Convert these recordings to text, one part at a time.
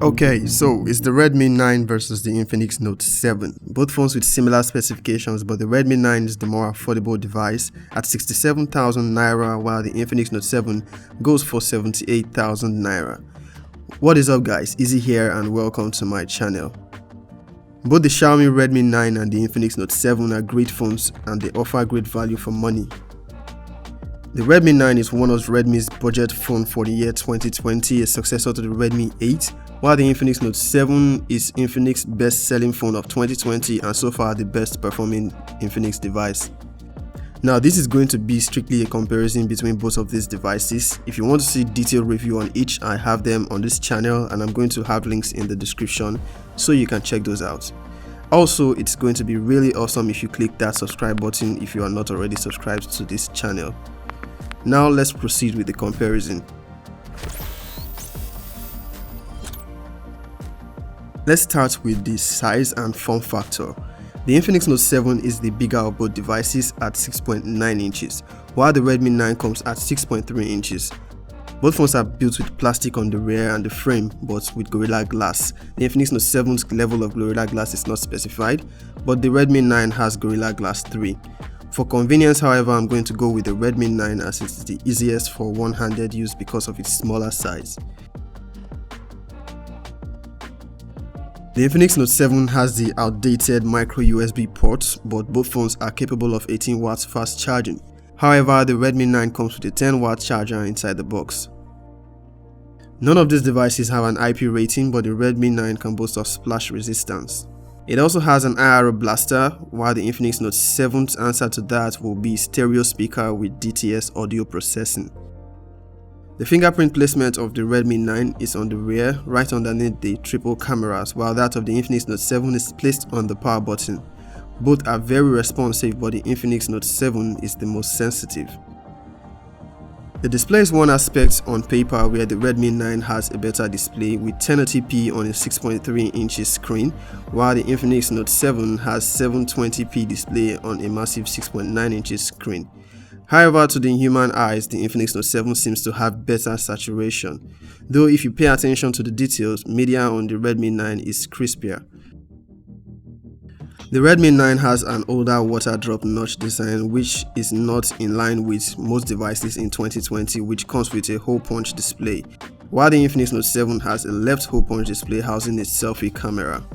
Okay, so it's the Redmi 9 versus the Infinix Note 7. Both phones with similar specifications, but the Redmi 9 is the more affordable device at 67,000 Naira, while the Infinix Note 7 goes for 78,000 Naira. What is up guys, Easy here and welcome to my channel. Both the Xiaomi Redmi 9 and the Infinix Note 7 are great phones and they offer great value for money. The Redmi 9 is one of Redmi's budget phone for the year 2020, a successor to the Redmi 8, while the Infinix Note 7 is Infinix's best-selling phone of 2020 and so far the best performing Infinix device. Now this is going to be strictly a comparison between both of these devices. If you want to see detailed review on each, I have them on this channel and I'm going to have links in the description so you can check those out. Also, it's going to be really awesome if you click that subscribe button if you are not already subscribed to this channel. Now let's proceed with the comparison. Let's start with the size and form factor. The Infinix Note 7 is the bigger of both devices at 6.9 inches, while the Redmi 9 comes at 6.3 inches. Both phones are built with plastic on the rear and the frame, but with Gorilla Glass. The Infinix Note 7's level of Gorilla Glass is not specified, but the Redmi 9 has Gorilla Glass 3. For convenience, however, I'm going to go with the Redmi 9 as it's the easiest for one-handed use because of its smaller size. The Infinix Note 7 has the outdated micro USB port, but both phones are capable of 18 watts fast charging. However, the Redmi 9 comes with a 10-watt charger inside the box. None of these devices have an IP rating, but the Redmi 9 can boast of splash resistance. It also has an IR blaster, while the Infinix Note 7's answer to that will be stereo speaker with DTS audio processing. The fingerprint placement of the Redmi 9 is on the rear, right underneath the triple cameras, while that of the Infinix Note 7 is placed on the power button. Both are very responsive, but the Infinix Note 7 is the most sensitive. The display is one aspect on paper where the Redmi 9 has a better display with 1080p on a 6.3 inches screen, while the Infinix Note 7 has 720p display on a massive 6.9 inches screen. However, to the human eyes, the Infinix Note 7 seems to have better saturation, though if you pay attention to the details, media on the Redmi 9 is crispier. The Redmi 9 has an older water drop notch design which is not in line with most devices in 2020, which comes with a hole punch display, while the Infinix Note 7 has a left hole punch display housing a selfie camera.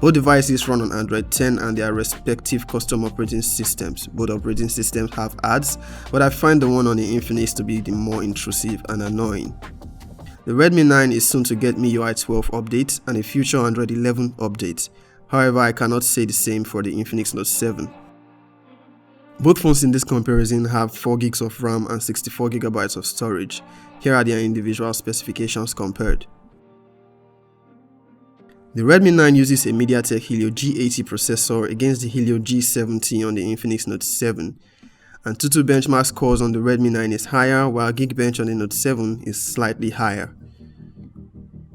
Both devices run on Android 10 and their respective custom operating systems. Both operating systems have ads, but I find the one on the Infinix to be the more intrusive and annoying. The Redmi 9 is soon to get MIUI 12 updates and a future Android 11 update. However, I cannot say the same for the Infinix Note 7. Both phones in this comparison have 4 GB of RAM and 64 GB of storage. Here are their individual specifications compared. The Redmi 9 uses a Mediatek Helio G80 processor against the Helio G70 on the Infinix Note 7. AnTuTu benchmark scores on the Redmi 9 is higher, while Geekbench on the Note 7 is slightly higher.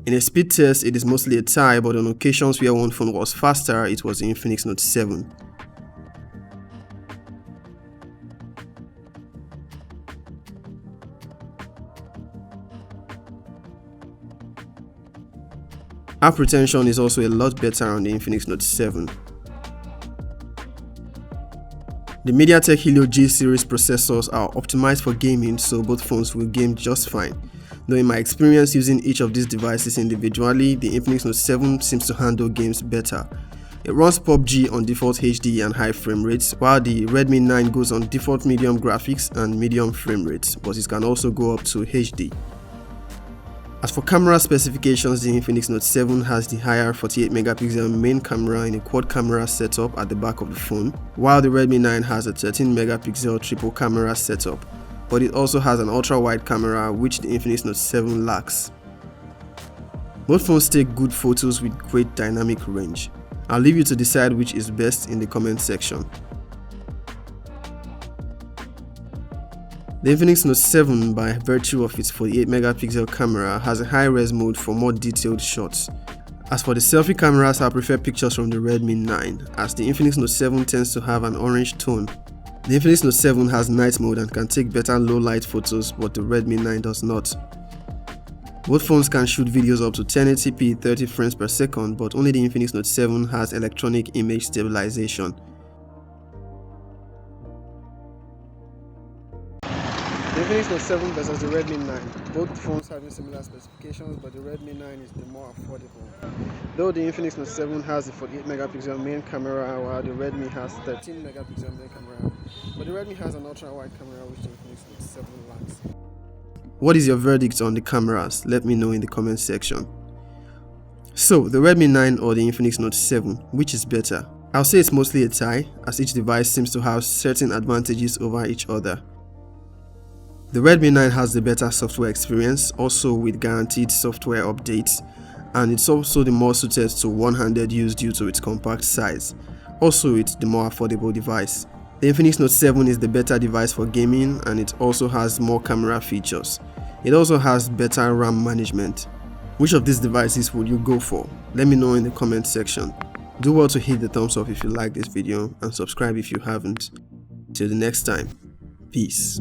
In a speed test, it is mostly a tie, but on occasions where one phone was faster, it was the Infinix Note 7. App retention is also a lot better on the Infinix Note 7. The Mediatek Helio G series processors are optimized for gaming, so both phones will game just fine. Though in my experience using each of these devices individually, the Infinix Note 7 seems to handle games better. It runs PUBG on default HD and high frame rates, while the Redmi 9 goes on default medium graphics and medium frame rates, but it can also go up to HD. As for camera specifications, the Infinix Note 7 has the higher 48 megapixel main camera in a quad camera setup at the back of the phone, while the Redmi 9 has a 13 megapixel triple camera setup, but it also has an ultra-wide camera which the Infinix Note 7 lacks. Both phones take good photos with great dynamic range. I'll leave you to decide which is best in the comment section. The Infinix Note 7, by virtue of its 48 megapixel camera, has a high-res mode for more detailed shots. As for the selfie cameras, I prefer pictures from the Redmi 9, as the Infinix Note 7 tends to have an orange tone. The Infinix Note 7 has night mode and can take better low-light photos, but the Redmi 9 does not. Both phones can shoot videos up to 1080p 30 frames per second, but only the Infinix Note 7 has electronic image stabilization. The Infinix Note 7 versus the Redmi 9. Both phones having similar specifications, but the Redmi 9 is the more affordable. Though the Infinix Note 7 has a 48 megapixel main camera, while the Redmi has 13 megapixel main camera. But the Redmi has an ultra-wide camera which the Infinix Note 7 lacks. What is your verdict on the cameras? Let me know in the comment section. So, the Redmi 9 or the Infinix Note 7, which is better? I'll say it's mostly a tie, as each device seems to have certain advantages over each other. The Redmi 9 has the better software experience, also with guaranteed software updates, and it's also the more suited to one-handed use due to its compact size. Also, it's the more affordable device. The Infinix Note 7 is the better device for gaming, and it also has more camera features. It also has better RAM management. Which of these devices would you go for? Let me know in the comment section. Do well to hit the thumbs up if you like this video and subscribe if you haven't. Till the next time, peace.